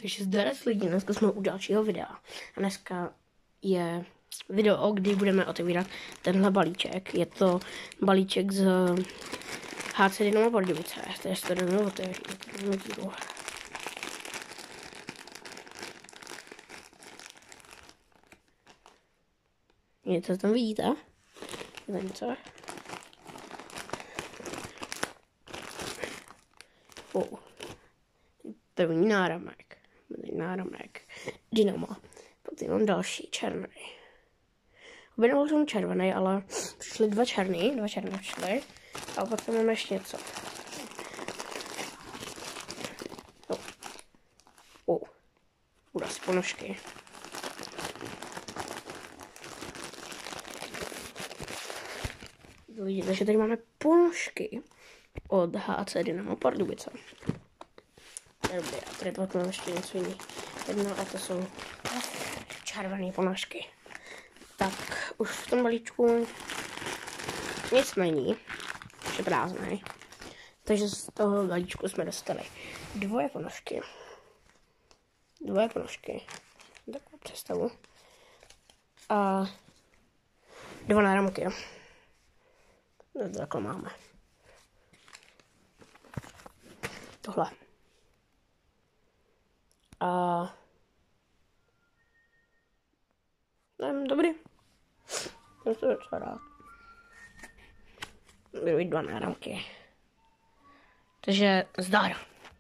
Takže zdarec lidi, dneska jsme u dalšího videa. A dneska je video, kdy budeme otevírat tenhle balíček. Je to balíček z HC Dynamo Pardubice. Takže to jdeme otevřít. Něco tam vidíte? Je tam něco? První náramek. Dynamo. Potom mám další černý. Objednal jsem červený, ale přišly dva černé přišly. A pak tam máme ještě něco. Bude asi ponožky. Vidíte, že tady máme ponožky od HC Dynamo Pardubice. Dobrý, a tady pak mám ještě něco jiného. Jedno a to jsou červené ponožky. Tak, už v tom balíčku nic není, je prázdný. Takže z toho balíčku jsme dostali dvoje ponožky. Takovou představu. A dva náramky. Takhle máme. Tohle. A dobrý. Já to docela rád. Budu mít dva náramky. Takže zdar.